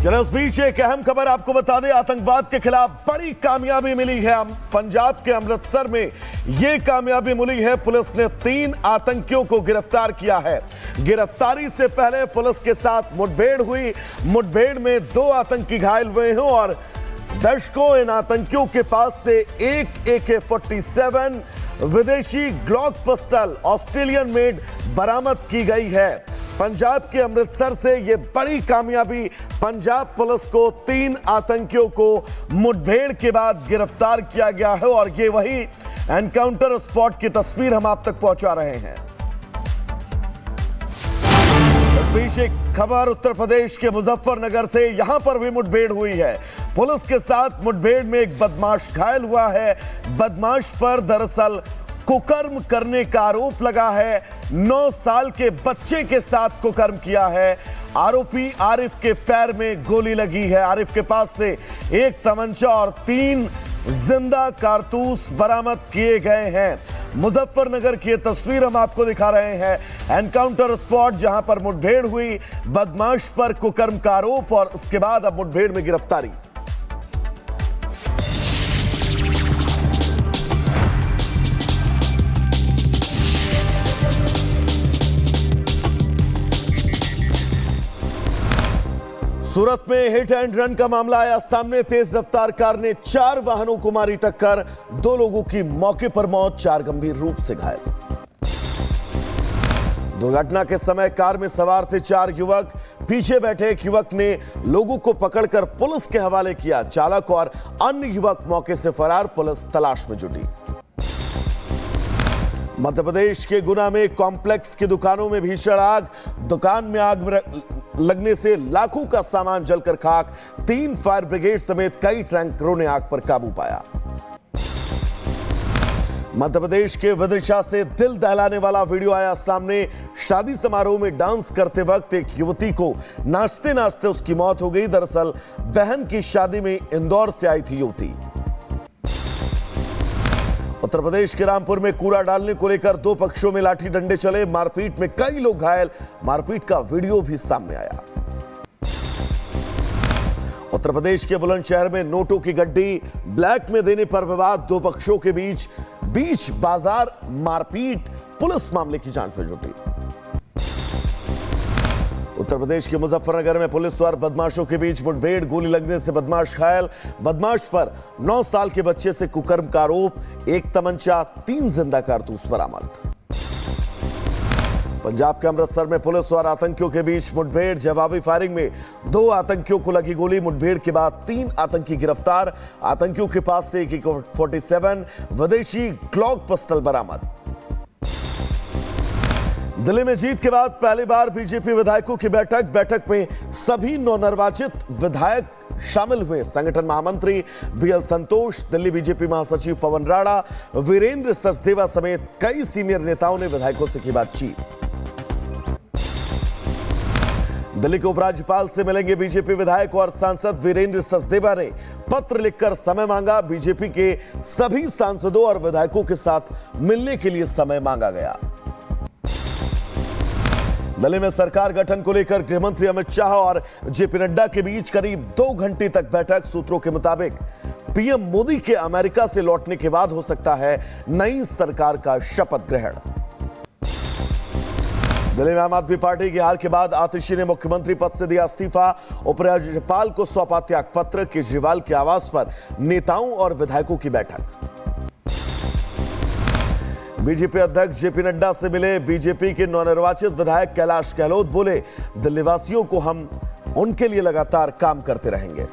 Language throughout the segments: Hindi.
चलो इस बीच एक अहम खबर आपको बता दें, आतंकवाद के खिलाफ बड़ी कामयाबी मिली है। पंजाब के अमृतसर में यह कामयाबी मिली है। पुलिस ने 3 आतंकियों को गिरफ्तार किया है। गिरफ्तारी से पहले पुलिस के साथ मुठभेड़ हुई। मुठभेड़ में 2 आतंकी घायल हुए हैं और दर्शकों, इन आतंकियों के पास से एक AK-47 विदेशी ग्लॉक पिस्टल ऑस्ट्रेलियन मेड बरामद की गई है। पंजाब के अमृतसर से यह बड़ी कामयाबी, पंजाब पुलिस को 3 आतंकियों को मुठभेड़ के बाद गिरफ्तार किया गया है और ये वही एनकाउंटर स्पॉट की तस्वीर हम आप तक पहुंचा रहे हैं। इस बीच एक खबर उत्तर प्रदेश के मुजफ्फरनगर से, यहां पर भी मुठभेड़ हुई है। पुलिस के साथ मुठभेड़ में एक बदमाश घायल हुआ है। बदमाश पर दरअसल कुकर्म करने का आरोप लगा है। 9 साल के बच्चे के साथ कुकर्म किया है। आरोपी आरिफ के पैर में गोली लगी है। आरिफ के पास से एक तमंचा और 3 जिंदा कारतूस बरामद किए गए हैं। मुजफ्फरनगर की तस्वीर हम आपको दिखा रहे हैं। एनकाउंटर स्पॉट जहां पर मुठभेड़ हुई, बदमाश पर कुकर्म का आरोप और उसके बाद अब मुठभेड़ में गिरफ्तारी। सूरत में हिट एंड रन का मामला आया सामने। तेज रफ्तार कार ने 4 वाहनों को मारी टक्कर। 2 लोगों की मौके पर मौत, 4 गंभीर रूप से घायल। दुर्घटना के समय कार में सवार थे 4 युवक। पीछे बैठे एक युवक ने लोगों को पकड़कर पुलिस के हवाले किया। चालक और अन्य युवक मौके से फरार, पुलिस तलाश में जुटी। मध्य प्रदेश के गुना में कॉम्प्लेक्स की दुकानों में भीषण आग। दुकान में आग लगने से लाखों का सामान जलकर खाक। 3 फायर ब्रिगेड समेत कई टैंकरों ने आग पर काबू पाया। मध्य प्रदेश के विदिशा से दिल दहलाने वाला वीडियो आया सामने। शादी समारोह में डांस करते वक्त एक युवती को नाचते नाचते उसकी मौत हो गई। दरअसल बहन की शादी में इंदौर से आई थी युवती। उत्तर प्रदेश के रामपुर में कूड़ा डालने को लेकर 2 पक्षों में लाठी डंडे चले। मारपीट में कई लोग घायल। मारपीट का वीडियो भी सामने आया। उत्तर प्रदेश के बुलंदशहर में नोटों की गड्डी, ब्लैक में देने पर विवाद। 2 पक्षों के बीच बाजार मारपीट। पुलिस मामले की जांच में जुटी। उत्तर प्रदेश के मुजफ्फरनगर में पुलिस और बदमाशों के बीच मुठभेड़, गोली लगने से बदमाश घायल। बदमाश पर 9 साल के बच्चे से कुकर्म का आरोप। एक तमंचा, 3 जिंदा कारतूस बरामद। पंजाब के अमृतसर में पुलिस और आतंकियों के बीच मुठभेड़, जवाबी फायरिंग में 2 आतंकियों को लगी गोली। मुठभेड़ के बाद 3 आतंकी गिरफ्तार। आतंकियों के पास से AK-47 विदेशी ग्लॉक पिस्टल बरामद। दिल्ली में जीत के बाद पहली बार बीजेपी विधायकों की बैठक में सभी नवनिर्वाचित विधायक शामिल हुए। संगठन महामंत्री BL संतोष, दिल्ली बीजेपी महासचिव पवन राणा, वीरेंद्र सचदेवा समेत कई सीनियर नेताओं ने विधायकों से की बातचीत। दिल्ली के उपराज्यपाल से मिलेंगे बीजेपी विधायक और सांसद। वीरेंद्र सचदेवा ने पत्र लिखकर समय मांगा। बीजेपी के सभी सांसदों और विधायकों के साथ मिलने के लिए समय मांगा गया। दिल्ली में सरकार गठन को लेकर गृहमंत्री अमित शाह और JP नड्डा के बीच करीब 2 घंटे तक बैठक। सूत्रों के मुताबिक PM मोदी के अमेरिका से लौटने के बाद हो सकता है नई सरकार का शपथ ग्रहण। दिल्ली में आम आदमी पार्टी की हार के बाद आतिशी ने मुख्यमंत्री पद से दिया इस्तीफा। उपराज्यपाल को सौंपा त्याग पत्र। केजरीवाल के आवास पर नेताओं और विधायकों की बैठक। बीजेपी अध्यक्ष JP नड्डा से मिले बीजेपी के नवनिर्वाचित विधायक कैलाश गहलोत। बोले, दिल्ली वासियों को हम उनके लिए लगातार काम करते रहेंगे।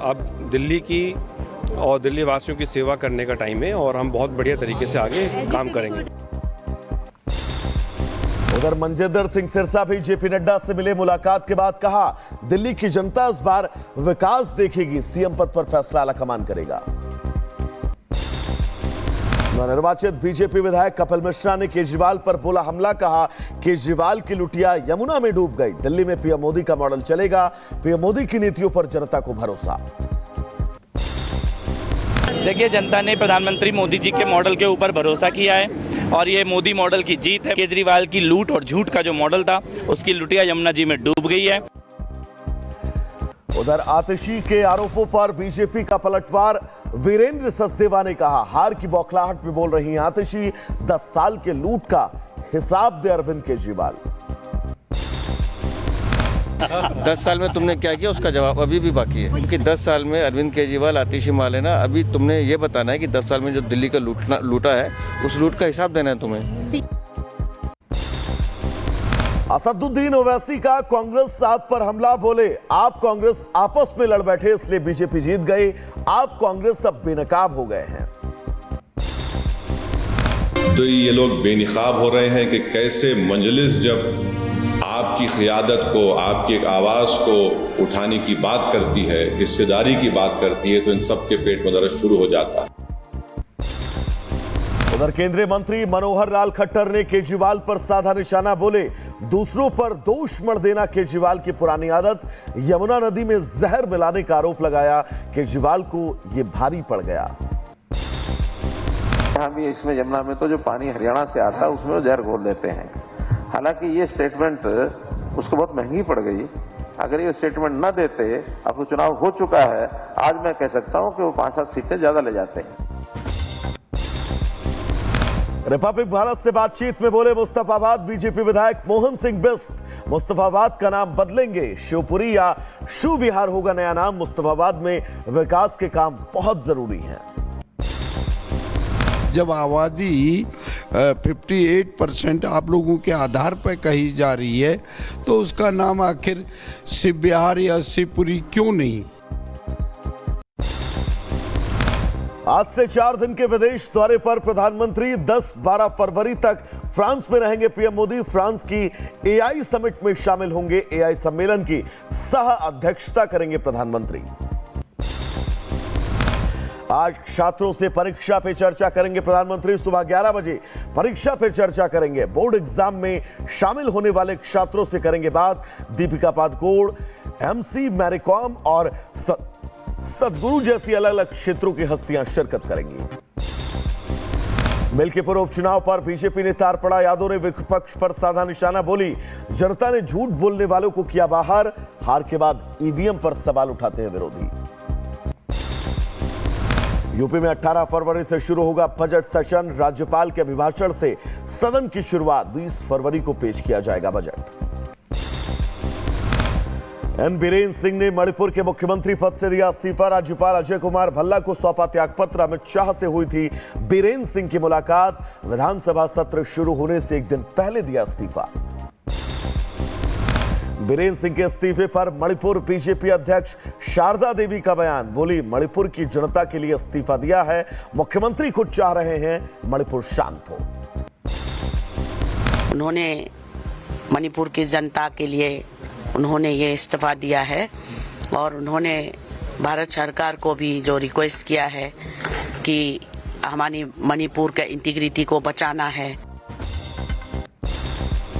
अब दिल्ली की और दिल्ली वासियों की सेवा करने का टाइम है और हम बहुत बढ़िया तरीके से आगे काम करेंगे। उधर मनजिंदर सिंह सिरसा भी JP नड्डा से मिले। मुलाकात के बाद कहा, दिल्ली की जनता इस बार विकास देखेगी। CM पद पर फैसला आलाकमान करेगा। नवनिर्वाचित बीजेपी विधायक कपिल मिश्रा ने केजरीवाल पर बोला हमला। कहा, केजरीवाल की लुटिया यमुना में डूब गई। दिल्ली में PM मोदी का मॉडल चलेगा। PM मोदी की नीतियों पर जनता को भरोसा। देखिए, जनता ने प्रधानमंत्री मोदी जी के मॉडल के ऊपर भरोसा किया है और ये मोदी मॉडल की जीत है। केजरीवाल की लूट और झूठ का जो मॉडल था उसकी लुटिया यमुना जी में डूब गई है। उधर आतिशी के आरोपों पर बीजेपी का पलटवार। वीरेंद्र सचदेवा ने कहा, हार की बौखलाहट में बोल रही हैं आतिशी, 10 साल के लूट का हिसाब दे अरविंद केजरीवाल। 10 साल में तुमने क्या किया उसका जवाब अभी भी बाकी है, क्योंकि 10 साल में अरविंद केजरीवाल, आतिशी मालेना, अभी तुमने ये बताना है कि 10 साल में जो दिल्ली का लूटा है उस लूट का हिसाब देना है तुम्हें। असदुद्दीन ओवैसी का कांग्रेस आप पर हमला। बोले, आप कांग्रेस आपस में लड़ बैठे इसलिए बीजेपी जीत गई, आप कांग्रेस अब बेनकाब हो गए हैं। तो ये लोग बेनिकाब हो रहे हैं कि कैसे मजलिस जब आपकी क़ियादत को, आपकी एक आवाज़ को उठाने की बात करती है, हिस्सेदारी की बात करती है, तो इन सब के पेट में दर्द शुरू हो जाता है। उधर केंद्रीय मंत्री मनोहर लाल खट्टर ने केजरीवाल पर साधा निशाना। बोले, दूसरों पर दोष मढ़ देना केजरीवाल की पुरानी आदत। यमुना नदी में जहर मिलाने का आरोप लगाया, केजरीवाल को यह भारी पड़ गया। यहाँ भी इसमें यमुना में तो जो पानी हरियाणा से आता है उसमें वो जहर घोल देते हैं। हालांकि ये स्टेटमेंट उसको बहुत महंगी पड़ गई। अगर ये स्टेटमेंट न देते, अब तो चुनाव हो चुका है, आज मैं कह सकता हूं कि वो 5-7 सीटें ज्यादा ले जाते हैं। रिपब्लिक भारत से बातचीत में बोले मुस्तफाबाद बीजेपी विधायक मोहन सिंह बिस्ट। मुस्तफाबाद का नाम बदलेंगे, शिवपुरी या शिव विहार होगा नया नाम। मुस्तफाबाद में विकास के काम बहुत जरूरी हैं। जब आबादी 58% आप लोगों के आधार पर कही जा रही है तो उसका नाम आखिर शिव विहार या शिवपुरी क्यों नहीं? आज से 4 दिन के विदेश दौरे पर प्रधानमंत्री। 10-12 फरवरी तक फ्रांस में रहेंगे पीएम मोदी। फ्रांस की एआई समिट में शामिल होंगे। एआई सम्मेलन की सह अध्यक्षता करेंगे प्रधानमंत्री। आज छात्रों से परीक्षा पे चर्चा करेंगे प्रधानमंत्री। सुबह 11 बजे परीक्षा पे चर्चा करेंगे। बोर्ड एग्जाम में शामिल होने वाले छात्रों से करेंगे बात। दीपिका पादुकोण, एमसी मैरीकॉम और सदगुरु जैसी अलग अलग क्षेत्रों की हस्तियां शिरकत करेंगी। मिल्कीपुर उपचुनाव पर बीजेपी ने तार पड़ा। यादव ने विपक्ष पर साधा निशाना। बोली, जनता ने झूठ बोलने वालों को किया बाहर। हार के बाद ईवीएम पर सवाल उठाते हैं विरोधी। यूपी में 18 फरवरी से शुरू होगा बजट सेशन। राज्यपाल के अभिभाषण से सदन की शुरुआत। 20 फरवरी को पेश किया जाएगा बजट। एन बीरेन सिंह ने मणिपुर के मुख्यमंत्री पद से दिया इस्तीफा। राज्यपाल अजय कुमार भल्ला को सौंपा त्यागपत्र। अमित शाह से हुई थी बीरेन सिंह की मुलाकात। विधानसभा सत्र शुरू होने से एक दिन पहले दिया इस्तीफा। बीरेन सिंह के इस्तीफे पर मणिपुर बीजेपी अध्यक्ष शारदा देवी का बयान। बोली, मणिपुर की जनता के लिए इस्तीफा दिया है। मुख्यमंत्री खुद चाह रहे हैं मणिपुर शांत हो। उन्होंने मणिपुर की जनता के लिए उन्होंने ये इस्तीफा दिया है और उन्होंने भारत सरकार को भी जो रिक्वेस्ट किया है कि हमारी मणिपुर के इंटीग्रिटी को बचाना है।